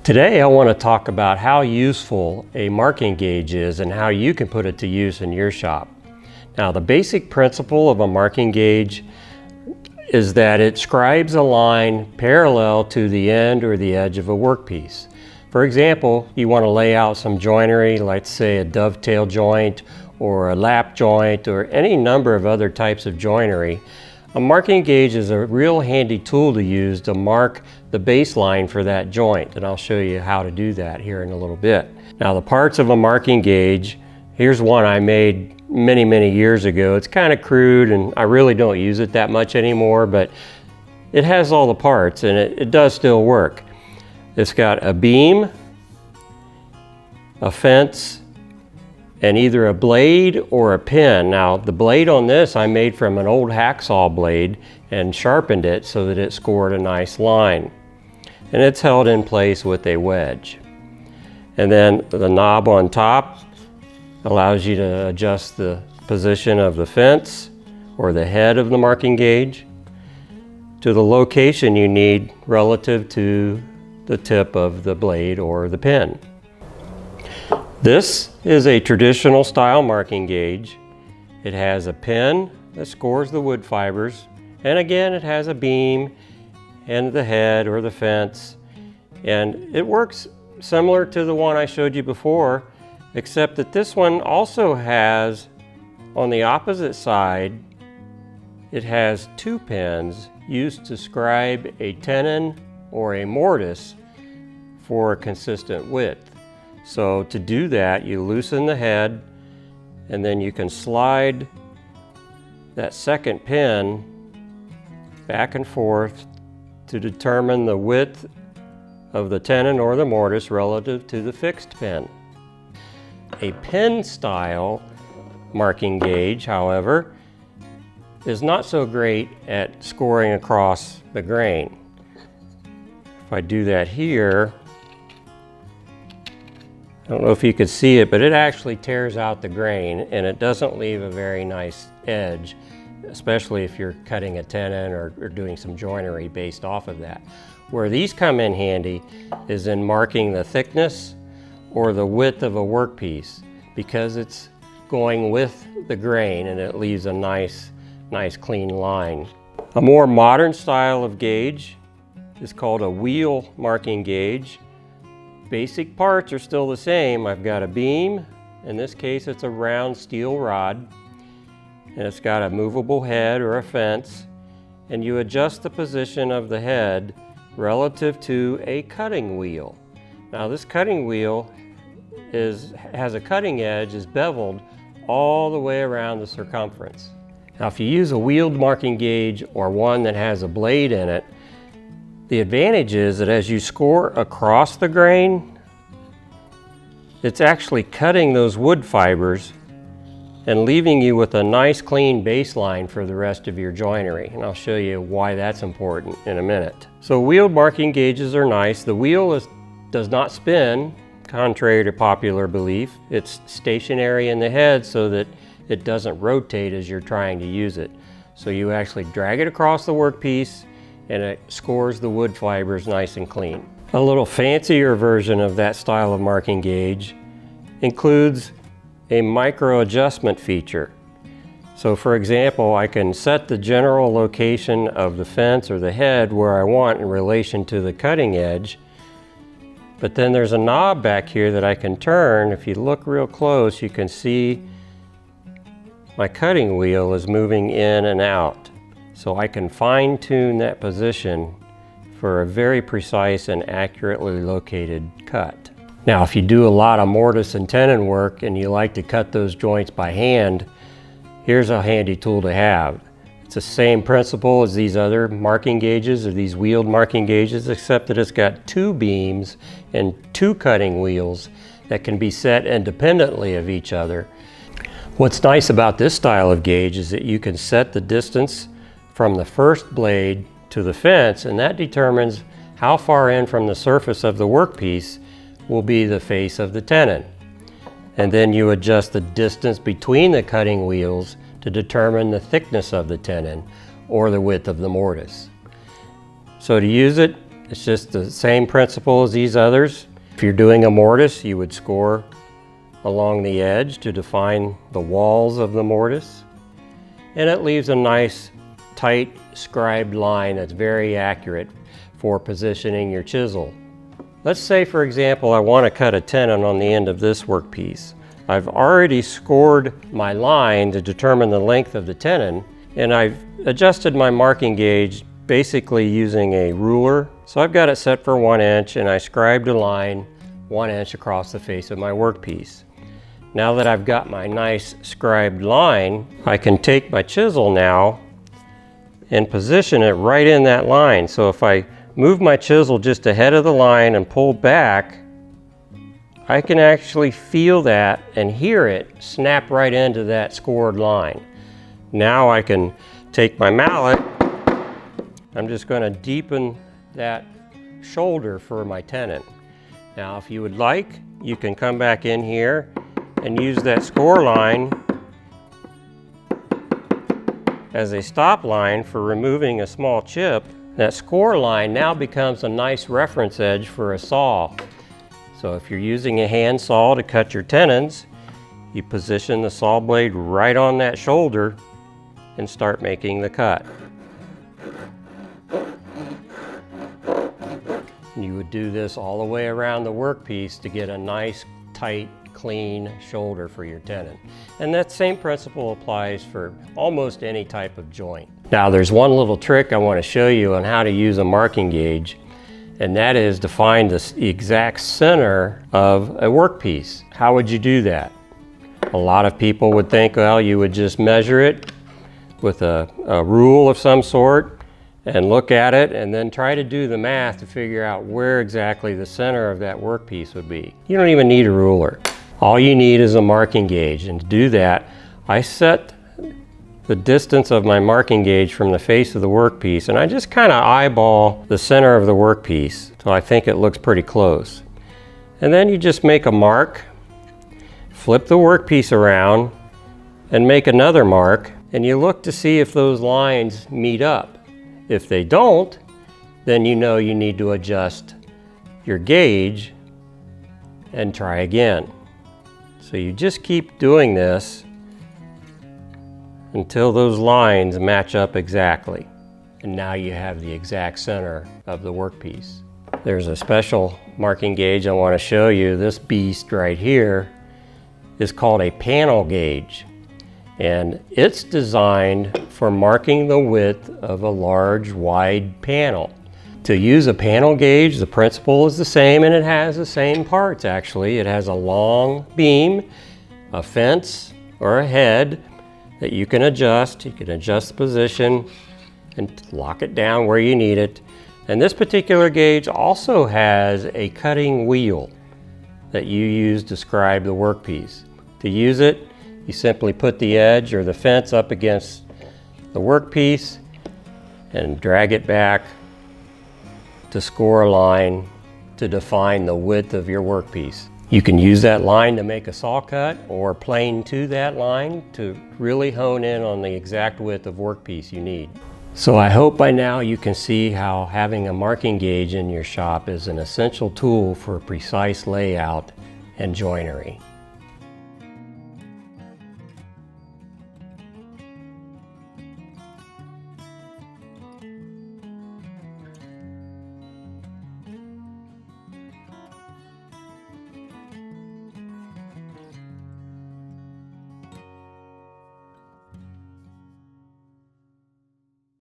Today I want to talk about how useful a marking gauge is and how you can put it to use in your shop. Now, the basic principle of a marking gauge is that it scribes a line parallel to the end or the edge of a workpiece. For example, you want to lay out some joinery, like say a dovetail joint or a lap joint or any number of other types of joinery. A marking gauge is a real handy tool to use to mark the baseline for that joint, and I'll show you how to do that here in a little bit. Now, the parts of a marking gauge, here's one I made many years ago. It's kind of crude and I really don't use it that much anymore, but it has all the parts and it does still work. It's got a beam, a fence, and either a blade or a pin. Now, the blade on this I made from an old hacksaw blade and sharpened it so that it scored a nice line. And it's held in place with a wedge. And then the knob on top allows you to adjust the position of the fence or the head of the marking gauge to the location you need relative to the tip of the blade or the pin. This is a traditional style marking gauge. It has a pin that scores the wood fibers, and again it has a beam and the head or the fence, and it works similar to the one I showed you before, except that this one also has, on the opposite side, it has two pins used to scribe a tenon or a mortise for a consistent width. So to do that, you loosen the head and then you can slide that second pin back and forth to determine the width of the tenon or the mortise relative to the fixed pin. A Penstyle marking gauge, however, is not so great at scoring across the grain. If I do that here, I don't know if you could see it, but it actually tears out the grain and it doesn't leave a very nice edge, especially if you're cutting a tenon or doing some joinery based off of that. Where these come in handy is in marking the thickness or the width of a workpiece, because it's going with the grain and it leaves a nice clean line. A more modern style of gauge is called a wheel marking gauge. Basic parts are still the same. I've got a beam, in this case it's a round steel rod, and it's got a movable head or a fence, and you adjust the position of the head relative to a cutting wheel. Now, this cutting wheel has a cutting edge, is beveled all the way around the circumference. Now, if you use a wheeled marking gauge or one that has a blade in it, the advantage is that as you score across the grain, it's actually cutting those wood fibers and leaving you with a nice clean baseline for the rest of your joinery. And I'll show you why that's important in a minute. So wheeled marking gauges are nice. The wheel does not spin, contrary to popular belief. It's stationary in the head so that it doesn't rotate as you're trying to use it. So you actually drag it across the workpiece and it scores the wood fibers nice and clean. A little fancier version of that style of marking gauge includes a micro adjustment feature. So for example, I can set the general location of the fence or the head where I want in relation to the cutting edge, but then there's a knob back here that I can turn. If you look real close, you can see my cutting wheel is moving in and out. So I can fine-tune that position for a very precise and accurately located cut. Now, if you do a lot of mortise and tenon work and you like to cut those joints by hand, here's a handy tool to have. It's the same principle as these other marking gauges or these wheeled marking gauges, except that it's got two beams and two cutting wheels that can be set independently of each other. What's nice about this style of gauge is that you can set the distance from the first blade to the fence, and that determines how far in from the surface of the workpiece will be the face of the tenon. And then you adjust the distance between the cutting wheels to determine the thickness of the tenon or the width of the mortise. So to use it, It's just the same principle as these others. If you're doing a mortise, you would score along the edge to define the walls of the mortise. And it leaves a nice, tight, scribed line that's very accurate for positioning your chisel. Let's say, for example, I want to cut a tenon on the end of this workpiece. I've already scored my line to determine the length of the tenon, and I've adjusted my marking gauge basically using a ruler. So I've got it set for 1 inch, and I scribed a line 1 inch across the face of my workpiece. Now that I've got my nice scribed line, I can take my chisel now and position it right in that line. So if I move my chisel just ahead of the line and pull back, I can actually feel that and hear it snap right into that scored line. Now I can take my mallet. I'm just going to deepen that shoulder for my tenon. Now, if you would like, you can come back in here and use that score line as a stop line for removing a small chip. That score line now becomes a nice reference edge for a saw. So if you're using a hand saw to cut your tenons, you position the saw blade right on that shoulder and start making the cut. You would do this all the way around the workpiece to get a nice, tight, clean shoulder for your tenon. And that same principle applies for almost any type of joint. Now there's one little trick I want to show you on how to use a marking gauge, and that is to find the exact center of a workpiece. How would you do that? A lot of people would think, well, you would just measure it with a rule of some sort and look at it and then try to do the math to figure out where exactly the center of that workpiece would be. You don't even need a ruler. All you need is a marking gauge, and to do that, I set the distance of my marking gauge from the face of the workpiece, and I just kind of eyeball the center of the workpiece till I think it looks pretty close. And then you just make a mark, flip the workpiece around, and make another mark, and you look to see if those lines meet up. If they don't, then you know you need to adjust your gauge and try again. So you just keep doing this until those lines match up exactly. And now you have the exact center of the workpiece. There's a special marking gauge I want to show you. This beast right here is called a panel gauge. And it's designed for marking the width of a large, wide panel. To use a panel gauge, the principle is the same, and it has the same parts actually. It has a long beam, a fence, or a head that you can adjust. You can adjust the position and lock it down where you need it. And this particular gauge also has a cutting wheel that you use to scribe the workpiece. To use it, you simply put the edge or the fence up against the workpiece and drag it back to score a line to define the width of your workpiece. You can use that line to make a saw cut or plane to that line to really hone in on the exact width of workpiece you need. So I hope by now you can see how having a marking gauge in your shop is an essential tool for precise layout and joinery.